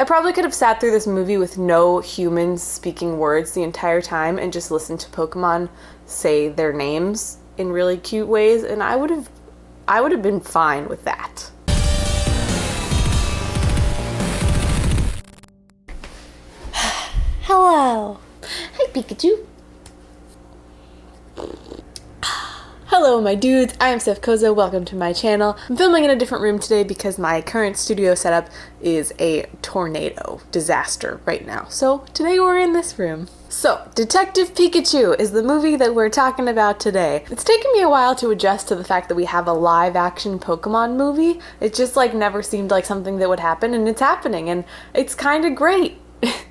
probably could have sat through this movie with no humans speaking words the entire time and just listened to Pokemon say their names in really cute ways, and I would have been fine with that. Hello. Hi, Pikachu. Hello, my dudes. I am Steph Koza. Welcome to my channel. I'm filming in a different room today because my current studio setup is a tornado disaster right now. So today we're in this room. So, Detective Pikachu is the movie that we're talking about today. It's taken me a while to adjust to the fact that we have a live-action Pokemon movie. It just never seemed like something that would happen, and it's happening, and it's kind of great.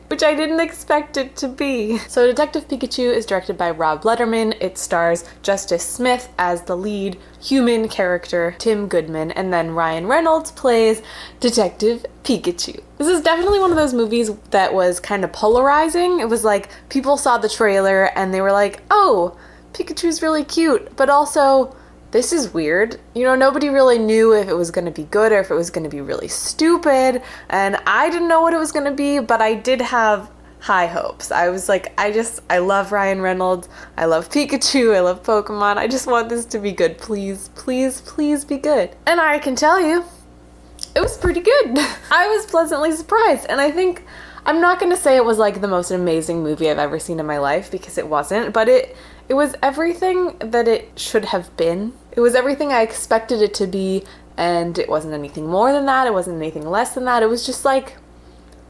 Which I didn't expect it to be. So Detective Pikachu is directed by Rob Letterman. It stars Justice Smith as the lead human character, Tim Goodman, and then Ryan Reynolds plays Detective Pikachu. This is definitely one of those movies that was kind of polarizing. It was like people saw the trailer and they were like, oh, Pikachu's really cute, but also this is weird. Nobody really knew if it was going to be good or if it was going to be really stupid, and I didn't know what it was going to be, but I did have high hopes. I was like, I love Ryan Reynolds, I love Pikachu, I love Pokemon, I just want this to be good, please, please, please be good. And I can tell you, it was pretty good. I was pleasantly surprised, and I think, I'm not going to say it was the most amazing movie I've ever seen in my life, because it wasn't, but it was everything that it should have been. It was everything I expected it to be, and it wasn't anything more than that, it wasn't anything less than that. It was just it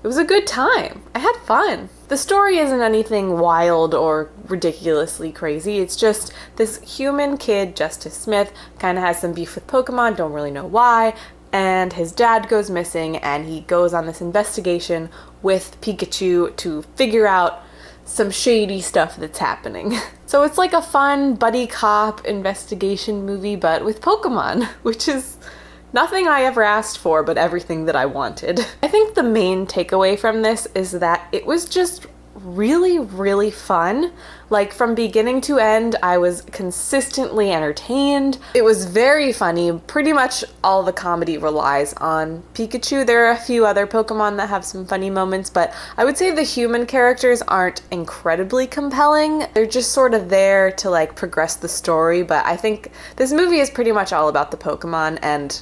was a good time. I had fun. The story isn't anything wild or ridiculously crazy. It's just this human kid, Justice Smith, kind of has some beef with Pokemon, don't really know why, and his dad goes missing, and he goes on this investigation with Pikachu to figure out some shady stuff that's happening. So it's like a fun buddy cop investigation movie, but with Pokemon, which is nothing I ever asked for, but everything that I wanted. I think the main takeaway from this is that it was just really, really fun. From beginning to end, I was consistently entertained. It was very funny. Pretty much all the comedy relies on Pikachu. There are a few other Pokemon that have some funny moments, but I would say the human characters aren't incredibly compelling. They're just sort of there to progress the story, but I think this movie is pretty much all about the Pokemon, and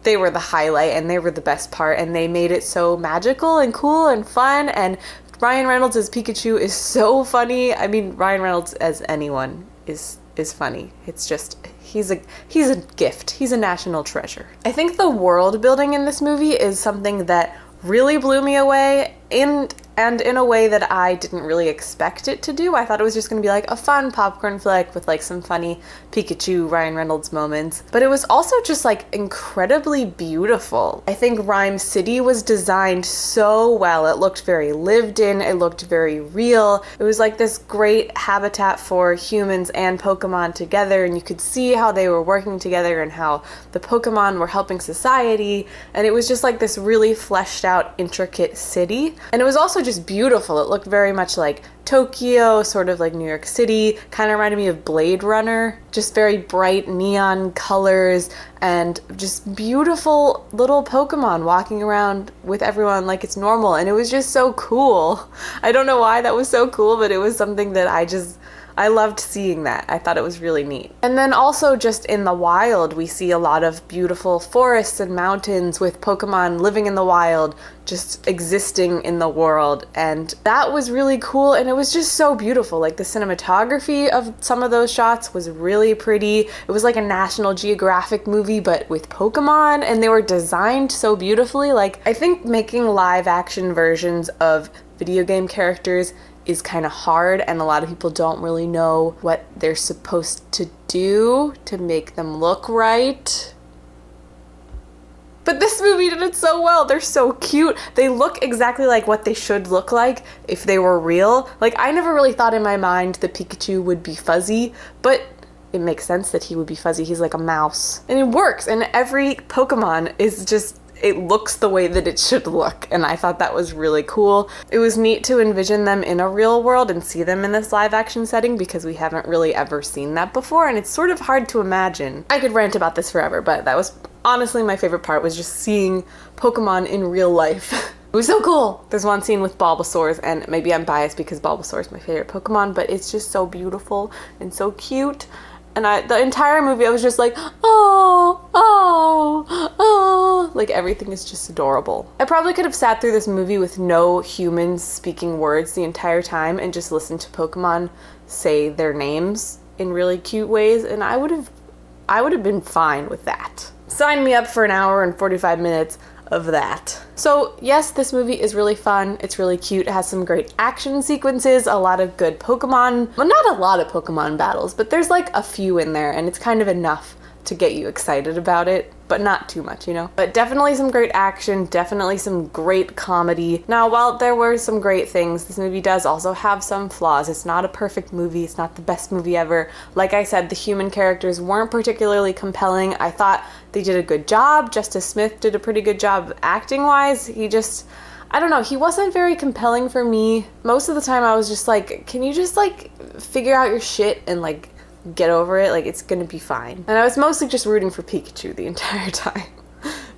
they were the highlight and they were the best part, and they made it so magical and cool and fun, and Ryan Reynolds as Pikachu is so funny. I mean, Ryan Reynolds as anyone is funny. It's just, he's a gift. He's a national treasure. I think the world building in this movie is something that really blew me away and in a way that I didn't really expect it to do. I thought it was just going to be a fun popcorn flick with some funny Pikachu, Ryan Reynolds moments. But it was also just incredibly beautiful. I think Rhyme City was designed so well. It looked very lived in, it looked very real. It was this great habitat for humans and Pokemon together, and you could see how they were working together and how the Pokemon were helping society. And it was just this really fleshed out, intricate city. And it was also just beautiful. It looked very much like Tokyo, sort of like New York City, kind of reminded me of Blade Runner, just very bright neon colors and just beautiful little Pokemon walking around with everyone like it's normal, and it was just so cool. I don't know why that was so cool, but it was something that I loved seeing that. I thought it was really neat. And then also just in the wild, we see a lot of beautiful forests and mountains with Pokemon living in the wild, just existing in the world. And that was really cool, and it was just so beautiful. The cinematography of some of those shots was really pretty. It was like a National Geographic movie, but with Pokemon, and they were designed so beautifully. I think making live action versions of video game characters is kind of hard, and a lot of people don't really know what they're supposed to do to make them look right. But this movie did it so well. They're so cute. They look exactly like what they should look like if they were real. I never really thought in my mind that Pikachu would be fuzzy, but it makes sense that he would be fuzzy. He's like a mouse. And it works, and every Pokemon is just, it looks the way that it should look, and I thought that was really cool. It was neat to envision them in a real world and see them in this live action setting, because we haven't really ever seen that before, and it's sort of hard to imagine. I could rant about this forever, but that was honestly my favorite part, was just seeing Pokemon in real life. It was so cool. There's one scene with Bulbasaur, and maybe I'm biased because Bulbasaur is my favorite Pokemon, but it's just so beautiful and so cute. And the entire movie, I was just like, oh, oh, oh. Like, everything is just adorable. I probably could have sat through this movie with no humans speaking words the entire time and just listened to Pokemon say their names in really cute ways, and I would have been fine with that. Sign me up for an hour and 45 minutes of that. So yes, this movie is really fun. It's really cute. It has some great action sequences, a lot of good Pokemon. Well, not a lot of Pokemon battles, but there's like a few in there, and it's kind of enough to get you excited about it, but not too much, you know? But definitely some great action, definitely some great comedy. Now, while there were some great things, this movie does also have some flaws. It's not a perfect movie. It's not the best movie ever. Like I said, the human characters weren't particularly compelling. I thought they did a good job. Justice Smith did a pretty good job acting-wise. I don't know, he wasn't very compelling for me. Most of the time I was just like, can you just like figure out your shit and like get over it, like it's gonna be fine. And I was mostly just rooting for Pikachu the entire time.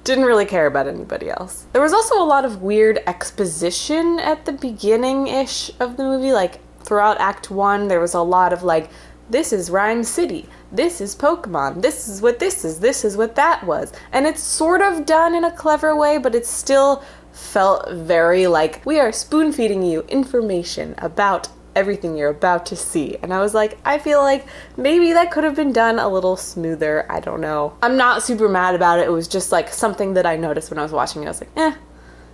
Didn't really care about anybody else. There was also a lot of weird exposition at the beginning-ish of the movie, like throughout Act 1 there was a lot of like, this is Rhyme City, this is Pokemon, this is what that was. And it's sort of done in a clever way, but it still felt very like, we are spoon-feeding you information about everything you're about to see. And I was like, I feel like maybe that could have been done a little smoother. I don't know. I'm not super mad about it. It was just like something that I noticed when I was watching it. I was like,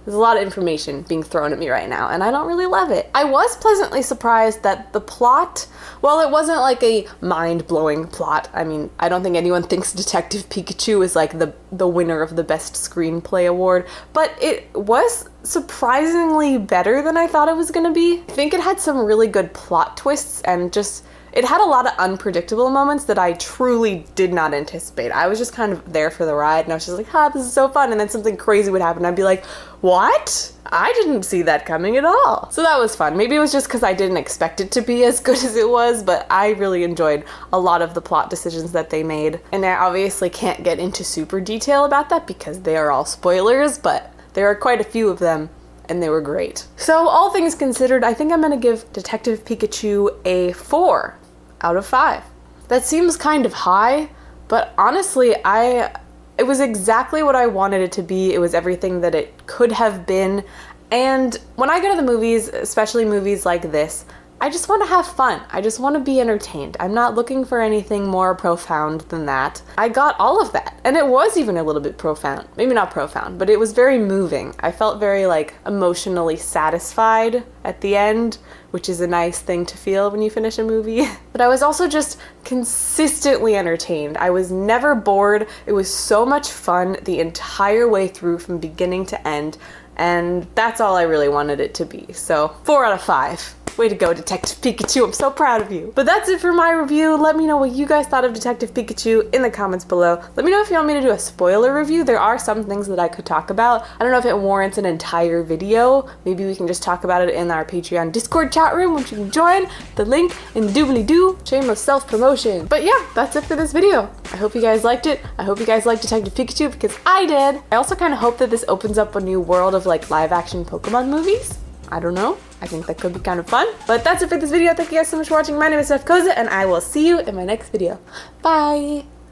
there's a lot of information being thrown at me right now, and I don't really love it. I was pleasantly surprised that the plot, well, it wasn't like a mind-blowing plot. I mean, I don't think anyone thinks Detective Pikachu is like the winner of the Best Screenplay Award, but it was surprisingly better than I thought it was gonna be. I think it had some really good plot twists, and just it had a lot of unpredictable moments that I truly did not anticipate. I was just kind of there for the ride, and I was just like, this is so fun, and then something crazy would happen, and I'd be like, what? I didn't see that coming at all. So that was fun. Maybe it was just because I didn't expect it to be as good as it was, but I really enjoyed a lot of the plot decisions that they made. And I obviously can't get into super detail about that because they are all spoilers, but there are quite a few of them, and they were great. So all things considered, I think I'm gonna give Detective Pikachu a 4 out of 5. That seems kind of high, but honestly, it was exactly what I wanted it to be. It was everything that it could have been. And when I go to the movies, especially movies like this, I just want to have fun. I just want to be entertained. I'm not looking for anything more profound than that. I got all of that. And it was even a little bit profound. Maybe not profound, but it was very moving. I felt very like emotionally satisfied at the end, which is a nice thing to feel when you finish a movie. But I was also just consistently entertained. I was never bored. It was so much fun the entire way through from beginning to end. And that's all I really wanted it to be. So 4 out of 5. Way to go, Detective Pikachu. I'm so proud of you. But that's it for my review. Let me know what you guys thought of Detective Pikachu in the comments below. Let me know if you want me to do a spoiler review. There are some things that I could talk about. I don't know if it warrants an entire video. Maybe we can just talk about it in our Patreon Discord chat room, which you can join. The link in the doobly-doo. Shameless self-promotion. But yeah, that's it for this video. I hope you guys liked it. I hope you guys liked Detective Pikachu because I did. I also kind of hope that this opens up a new world of like live-action Pokemon movies. I don't know. I think that could be kind of fun. But that's it for this video. Thank you guys so much for watching. My name is Steph, and I will see you in my next video. Bye!